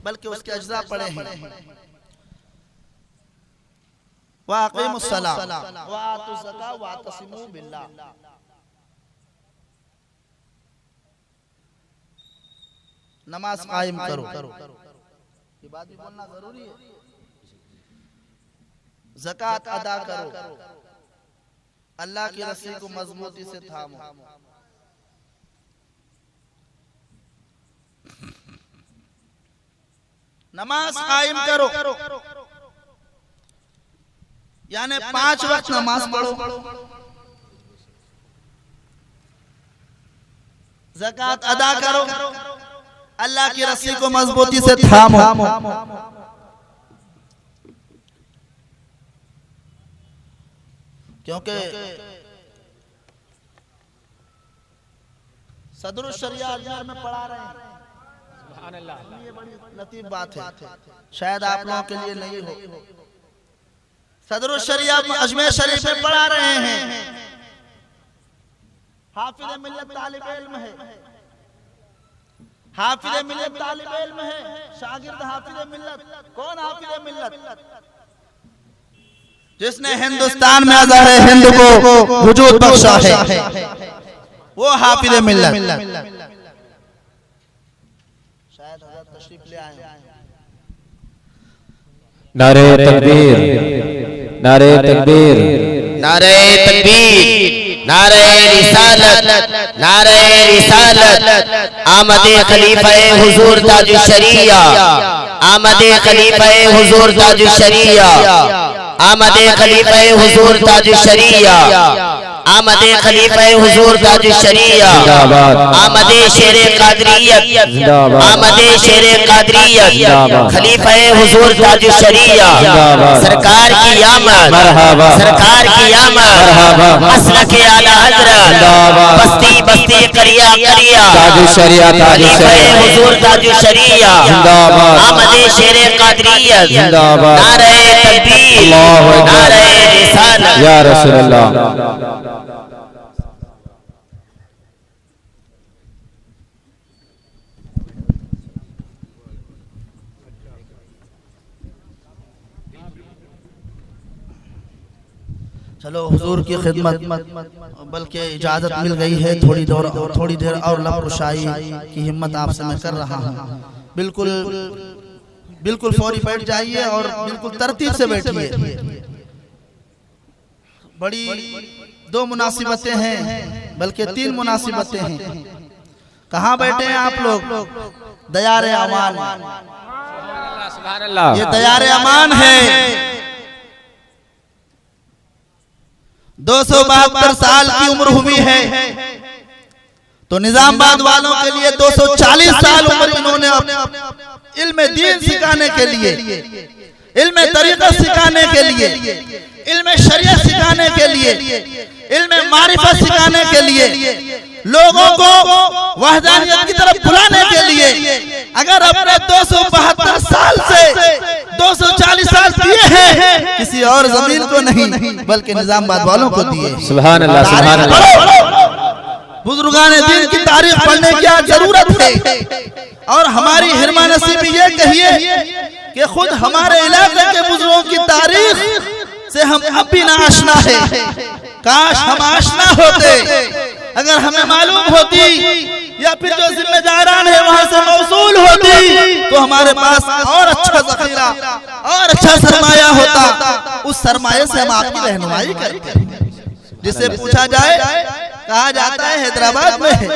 बल्कि उसके अज्जा पढ़े हैं। वाक़िमुस्सलाह व आतुज़्ज़कात व अतसिमू बिल्लाह। नमाज कायम करो, ये बात भी बोलना जरूरी है। ज़कात अदा करो, अल्लाह की रस्सी को मजबूती से थामो। नमाज कायम करो, यानी 5 वक्त नमाज पढ़ो, ज़कात अदा करो, अल्लाह की रस्सी को मजबूती से थामो। क्योंकि सदरुल शरिया अजमेर में पढ़ा रहे हैं। ये बड़ी लतीफ बात है, शायद आप लोगों के लिए नहीं हो। सदरुल शरिया अजमेर शरीफ में पढ़ा रहे हैं। हाफिज़ मिल्लत तालिब इल्म है, हाफिज़ मिल्लत तालिब इल्म है, शागिर्द हाफिज़ मिल्लत। कौन हाफिज़ मिल्लत? जिसने हिंदुस्तान में अज़हर हिंद को वजूद बख्शा है, वो हाफिज़ मिल्लत। शायद हज़रत तशरीफ ले आए हैं। नारे तकबीर, नारे तकबीर, नारे तकबीर, नारे रिसालत, नारे रिसालत। आमदे खलीफा हुजूर ताजुल शरिया, आमदे खलीफा हुजूर ताजुल शरिया, आमदे खलीफा हुजूर ताजुल शरिया, आमदे खलीफा हुजूर ताजुल शरिया, आमदे शेरे कादरियत, आमदे शेरे कादरियत, खलीफा हुजूर ताजुल शरिया। सरकार की आमद, सरकार की आमद, मसलक आला हज़रत, बस्ती बस्ती करिया करिया, ताजुल शरिया, ताजुल शरिया, हुजूर ताजुल शरिया, आमदे शेरे कादरियत, नारे तकबीर, नारे रिसालत। या रसूल अल्लाह। चलो हुजूर की खिदमत, बल्कि इजाजत मिल गई है। थोड़ी देर और लफ्ज़ की हिम्मत आपसे मैं कर रहा हूँ। बिल्कुल फौरी बैठ जाइए और बिल्कुल तरतीब से बैठिए। बड़ी 2 मुनासिबतें हैं, बल्कि 3 मुनासिबतें हैं। कहाँ बैठे हैं आप लोग? दयार अमान, ये दयार अमान है। 272 साल की उम्र हुई है, तो निजामाबाद वालों के लिए 240 साल उम्र इन्होंने इल्म दीन सिखाने के लिए, इल्म तरीक़त सिखाने के लिए, इल्म शरीयत सिखाने के लिए, इल्म मारिफत सिखाने के लिए, लोगों को वहदानियत की तरफ बुलाने के लिए अगर अपने 272 साल से 240 साल दिए हैं, किसी और जमीन को नहीं बल्कि निजामाबाद वालों को दिए। सुभान अल्लाह, सुभान अल्लाह। बुजुर्गान दीन की तारीफ पढ़ने की जरूरत है। और हमारी हिरमा नसीबी ये कहिए कि खुद हमारे इलाके के बुजुर्गों की तारीख से हम अब भी ना आशना है। काश हम आशना होते, अगर हमें मालूम होती या फिर जो जिम्मेदारान है वहां से मौसूल होती तो हमारे पास और अच्छा जखीरा और अच्छा सरमाया होता। उस सरमाए से हम आपकी रहनुमाई करते हैं। जिसे पूछा जाए कहा जाता है हैदराबाद में है,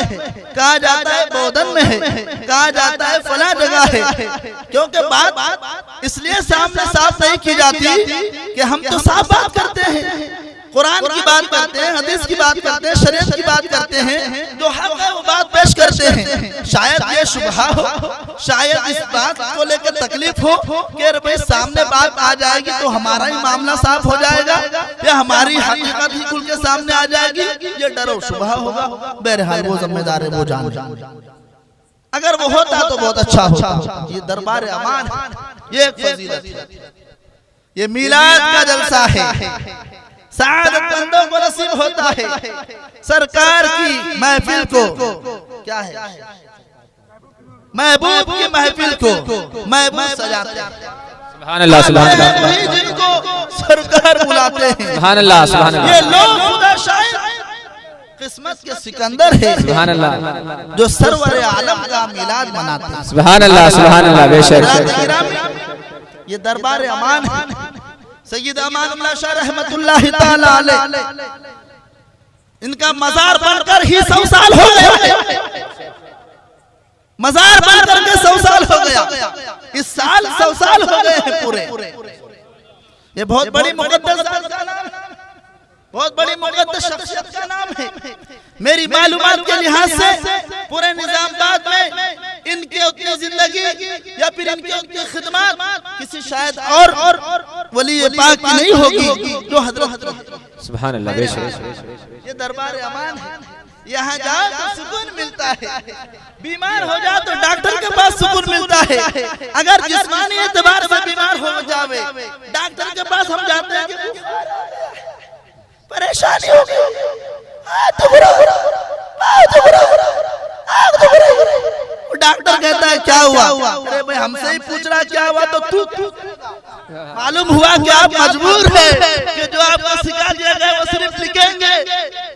कहा जाता है बोधन में है, कहा जाता है फला जगह है, क्योंकि बात इसलिए सामने साफ नहीं की जाती कि हम तो साफ बात करते हैं, कुरान की बात करते हैं, हदीस की बात करते हैं, शरीयत की बात करते हैं, जो हक है वो बात पेश करते हैं। शायद ये शुबहा हो, शायद इस बात को लेकर तकलीफ हो कि भाई सामने बात आ जाएगी तो हमारा ही मामला साफ हो जाएगा या हमारी हकीकत ही खुल के सामने आ जाएगी, ये डर और शुबहा होगा। बहरहाल वो जिम्मेदार है, वो जान अगर वो होता तो बहुत अच्छा होता। ये दरबार अमान, ये एक फजीलत है, ये मीलाद का जलसा है, सादत बंदों को नसीब होता है। सरकार की महफिल को क्या है, महबूब की महफिल को महबूब सजाते हैं। सुभान अल्लाह, सुभान अल्लाह, जिनको सरकार बुलाते हैं। सुभान अल्लाह, सुभान अल्लाह, ये लोग खुदा शायद किस्मत के सिकंदर है, सुभान अल्लाह, जो सरवर आलम का मिलाद मनाते हैं। सुभान अल्लाह, सुभान अल्लाह, बेशक। ये दरबार अमान है। सैयद अमान उल्लाह शाह रहमतुल्लाह ताला अलैह, इनका मजार बनकर ही 100 साल हो गया, मजार बनकर के 100 साल हो गया, इस साल 100 साल हो गए हैं पूरे। ये बहुत बड़ी मुकद्दस जात का नाम है, बहुत बड़ी मुकद्दस शख्सियत का नाम है। मेरी मालूमात के लिहाज से पूरे निजामबाद में इनके उतनी जिंदगी या फिर इनके उतनी खिदमत किसी शायद और वली पाक की नहीं होगी जो हजरत। सुभान अल्लाह, बेशक। ये दरबार अमान है, यहाँ जाओ तो सुकून मिलता है, बीमार हो जाओ तो डॉक्टर के पास सुकून मिलता है। अगर जिस्मानी एतबार से बीमार हो जावे, डॉक्टर के पास हम जाते हैं कि परेशानी हो गई, डॉक्टर कहता है क्या हुआ? अरे भाई हमसे ही पूछ रहा क्या हुआ, तो तू मालूम हुआ कि आप मजबूर है कि जो आपको सिखा दिया गया वो सिर्फ लिखेंगे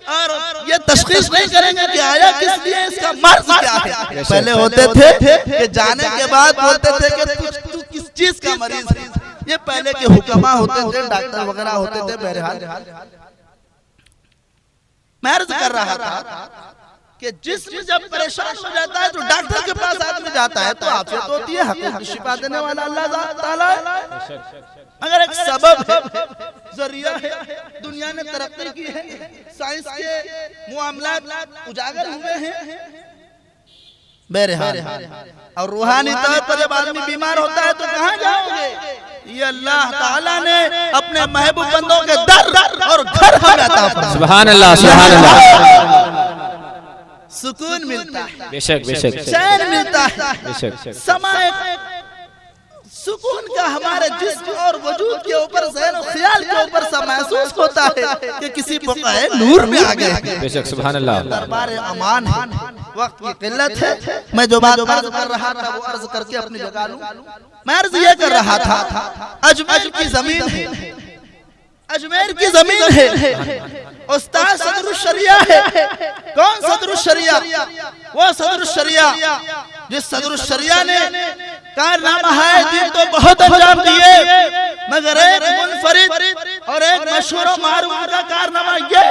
और ये तशखीस नहीं करेंगे कि आया किस लिए, इसका मर्ज क्या है। पहले होते थे कि जाने के बाद बोलते थे कि तू किस चीज का मरीज है। ये पहले के हुक्मा होते थे, डॉक्टर वगैरह होते थे। बहरहाल मैं अर्ज कर रहा था कि जिस्म जब परेशान हो जाता है तो डॉक्टर के पास आदमी जाता है तो आफियत होती है, हकीकत शिफा देने वाला अल्लाह ताला है। अगर एक सबब है, जरिया है, दुनिया ने तरक्की की है, साइंस के मामलात उजागर हुए हैं। बहरहाल और रूहानी तौर पर जब आदमी बीमार होता है तो कहाँ जाओगे? ये अल्लाह ताला ने अपने महबूब बंदों के दर और घर हमें अता फरमाया। सुभान अल्लाह, सुभान अल्लाह, सुकून मिलता है, बेशक बेशक, चैन मिलता है, बेशक। समय सुकून का हमारे जिस्म और वजूद के ऊपर, ज़हन और ख्याल के ऊपर सा महसूस होता है कि किसी बकाए नूर में आ गए। बेशक, सुभान अल्लाह। दरबार अमान है, वक्त की किल्लत है। मैं जो बात अर्ज कर रहा था वो अर्ज करके अपनी जगह लूं। मैं अर्ज ये कर रहा था, अजमेर की जमीन है, अजमेर की जमीन है, उस्ताद सदरुशरिया है। कौन सदरुशरिया? वो सदरुशरिया जिस सदरुशरिया ने कारनामा है दिन तो बहुत अंजाम दिए, मगर एक मुनफरिद और एक मशहूर मारूफ का कारनामा ये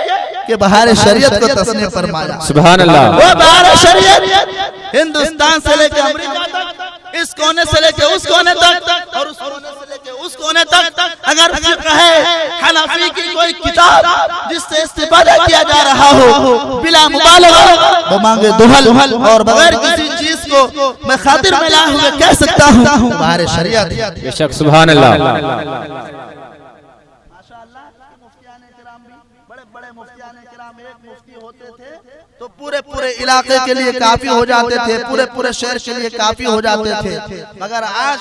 कि बहार शरीयत को तस्नीम फरमाया। सुभान अल्लाह। वो बहार शरीयत हिंदुस्तान से लेकर अमेरिका तक, इस कोने से लेकर उस कोने तक और उस कोने से लेकर उस कोने तक, अगर फिक्र है हनफी की कोई किताब जिससे इस्तेफादा किया जा रहा हो बिला मुबालगा, वो मांगे दुहल और बगैर किसी चीज को मैं खातिर में ला हुए कह सकता हूँ बहार शरीयत। बेशक, सुभान अल्लाह। बड़े मुफ्तियाने किराम, एक मुफ्ती होते थे तो पूरे इलाके के लिए काफी हो जाते थे, पूरे शहर के लिए काफी हो जाते थे। मगर आज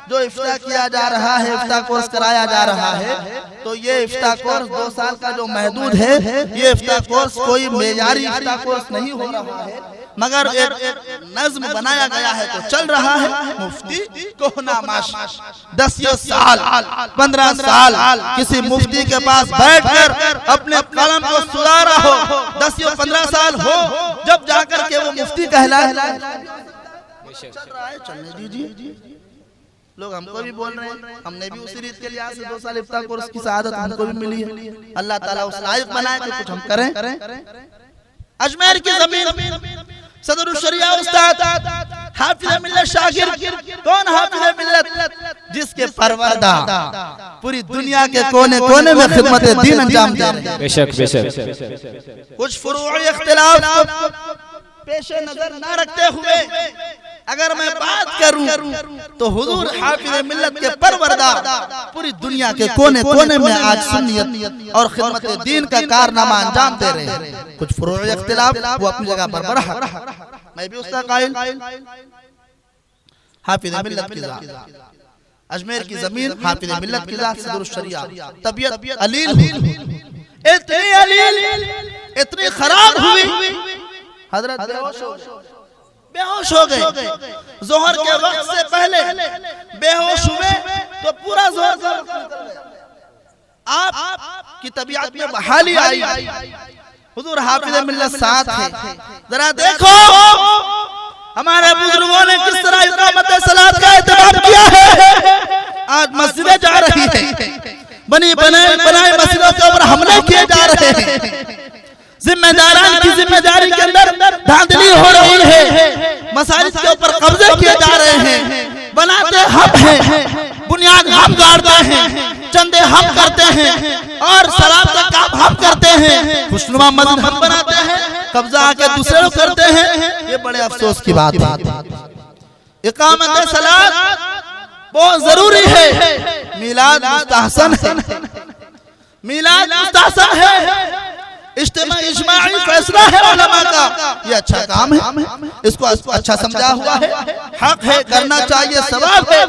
जो इफ्ता किया जा रहा है, इफ्ता कोर्स कराया जा रहा है, तो ये इफ्ता कोर्स 2 साल का जो महदूद है, ये इफ्ता कोर्स कोई मेयारी इफ्ता कोर्स नहीं हो रहा है। मगर एक नज्म बनाया गया है तो चल रहा है। मुफ्ती कोहनामाश 10 साल 15 साल किसी मुफ्ती के पास बैठकर अपने कलम को सुला रहा हो, 10 या 15 साल हो, जब जाकर के वो मुफ्ती कहलाए। चल रहा है, चलने दीजिए। लोग हमको भी बोल रहे हैं, हमने भी उसी रीत के लिए आज से 2 साल इफ्तार कोर्स की सआदत हमको भी मिली है। अल्लाह ताला उस लायक बनाए कि कुछ हम करें। अजमेर की जमीन सदरुल शरिया उस्ताद हाफिज मिल्लत शागिर, कौन हाफिज मिल्लत? जिसके परवरदा पूरी दुनिया के कोने कोने में खिदमत दीन अंजाम दे रहे हैं। बेशक बेशक। कुछ फुरूई इख्तिलाफ पेशे नजर ना रखते हुए अगर मैं बात करूं तो हुजूर हाफिज मिल्लत के परवरदा पूरी दुनिया के कोने कोने में आज सुन्नियत और खिदमत दीन का कारनामा अंजाम दे रहे हैं। कुछ फुरूई इख्तिलाफ वो अपनी जगह पर बरहक, मैं भी उसका कायल। हाफिज मिल्लत की जात, अजमेर की जमीन हाफिज मिल्लत की जात सदरुल शरिया, तबीयत अलील हुई, इतनी अलील, इतनी खराब हुई, हजरत बेहोश हो गए। जोहर के वक्त से पहले बेहोश हुए तो पूरा जोहर आप की तबीयत में बहाली आई। हुजूर हाफिज मिल्लत साथ है। जरा देखो हमारे बुजुर्गों ने किस तरह इकामत सलात का एहतमाम किया है। आज मस्जिदें जा रही है, बनी बनाई मस्जिदों के ऊपर हमले किए जा रहे हैं। जिम्मेदारान की जिम्मेदारी के अंदर धांधली हो रही है, मसाजिद के ऊपर कब्जे किए जा रहे हैं, बनाते हम हैं, बुनियाद हम गाड़ते हैं, चंदे हम करते हैं और शराब का काम हम करते हैं, खुशनुमा मस्जिद हम बनाते हैं, कब्जा आके दूसरे लोग करते हैं। ये बड़े अफसोस की बात है। इकामत सलात बहुत जरूरी है। मिलाद मुस्तहसन है, मिलाद मुस्तहसन है, इज्माई फैसला है उलमा का, ये अच्छा काम है, इसको अच्छा समझा हुआ है, हक है, करना चाहिए, सवाब है,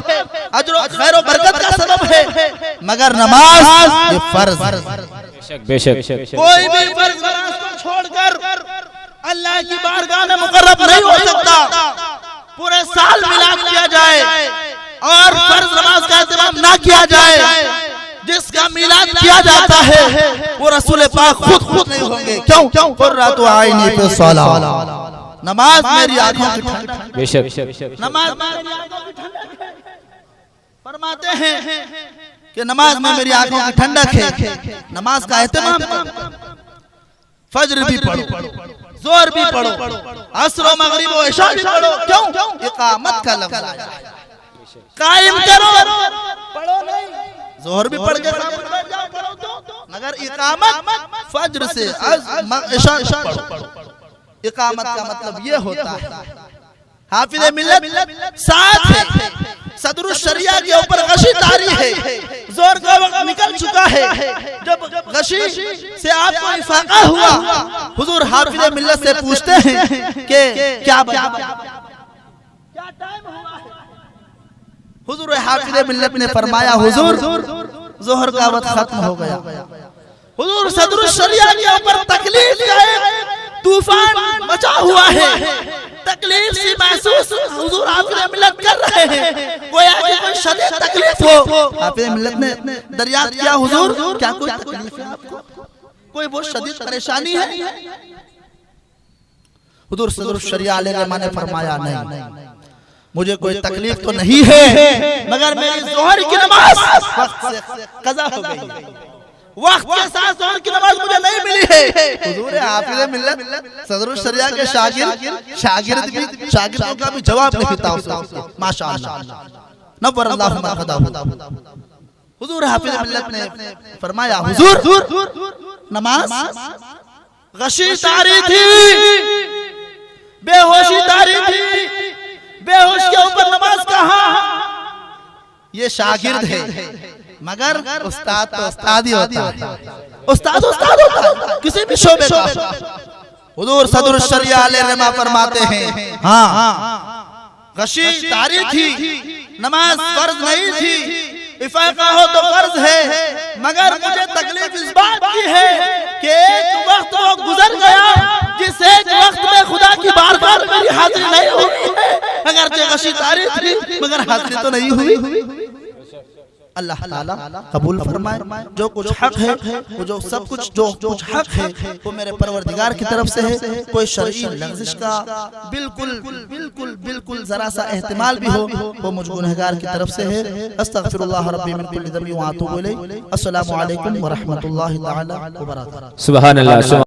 अजर और खैर और बरकत का सबब है। मगर नमाज ये फर्ज, बेशक कोई भी फर्ज नमाज को छोड़कर अल्लाह की बारगाह में मुकर्रब नहीं हो सकता। पूरे साल मिलाद किया जाए और फर्ज नमाज का एहतमाम ना किया जाए, जिसका मिलाद किया जाता है वो रसूल पाक खुद नहीं होंगे। क्यों? कुर्रतु आइनी पे सलात, नमाज मेरी आंखों की ठंडक, बेशक नमाज मेरी आंखों की ठंडक है। फरमाते हैं कि नमाज में मेरी आंखों की ठंडक है। नमाज का एहतमाम, फज्र भी पढ़ो, जोहर भी पढ़ो, असर और मगरिब और इशा भी पढ़ो। क्यों? इकामत का लफ्ज आया है, कायम करो, पढ़ो नहीं। जोहर भी पढ़ के पढ़ो तो, मगर इकामत फज्र से इशा पढ़ो। इकामत का मतलब ये होता है। हाफिज मिल्लत साथ है, सदरुल शरिया के ऊपर गशी तारी है, जोहर का वक्त निकल चुका है। जब गशी से आपको इफाका हुआ, हुजूर हाफिज मिल्लत से पूछते हैं कि क्या टाइम हुआ है। हुजूर हाफिज मिल्लत ने फरमाया, हुजूर जोहर का वक्त खत्म हो गया। हुजूर सदरुल शरिया के ऊपर तकलीफ का एक तूफान मचा हुआ है, तकलीफ सी महसूस हुजूर हाफिज मिल्लत कर रहे हैं, गोया कि कोई शदीद तकलीफ हो। हाफिज मिल्लत ने दरियात किया, हुजूर क्या कोई तकलीफ है आपको, कोई बहुत शदीद परेशानी है? हुजूर सदरुल शरिया अलैहि ने फरमाया, नहीं मुझे कोई तकलीफ तो नहीं है, मगर मेरी जोहर की नमाज वक्त से कज़ा हो गई, वक्त के साथ जोहर की नमाज मुझे नहीं मिली है। हुजूर हाफिज मिल्लत सदरुल शरिया के शागिर्द का भी जवाब नहीं था उसको। माशाअल्लाह, नव्वर अल्लाहु मरक़दाहु। हुजूर हाफिज मिल्लत ने फरमाया, हुजूर नमाज गशी तारी थी, बेहोशी तारी थी, बेहोश के ऊपर नमाज कहाँ? ये शागिर्द है, मगर उस्ताद तो उस्ताद ही होता है, उस्ताद होता है किसी भी शोबे का। हुजूर सदरुल शरिया अलैहि फरमाते हैं, हाँ गशी तारी थी, नमाज फर्ज नहीं थी, इफाका हो तो फर्ज है, मगर मुझे तकलीफ इस बात की है कि एक वक्त वो गुजर गया जिस एक वक्त में खुदा की बारगाह अगरचे गशी तारीफ थी मगर हाजिरी तो नहीं हुई। अल्लाह ताला कबूल फरमाए। जो कुछ हक है, वो जो सब कुछ जो कुछ हक है वो मेरे परवरदिगार की तरफ से है। कोई शरई लफ्ज़िश का बिल्कुल बिल्कुल बिल्कुल जरा सा एहतिमाल भी हो वो मुझ गुनहगार की तरफ से है। अस्तगफिरुल्लाह रब्बी मिन कुल्ली ज़ंबि व अतूबु इलैहि। अस्सलामु अलैकुम व रहमतुल्लाहि तआला व बरकातहू। सुभान अल्लाह।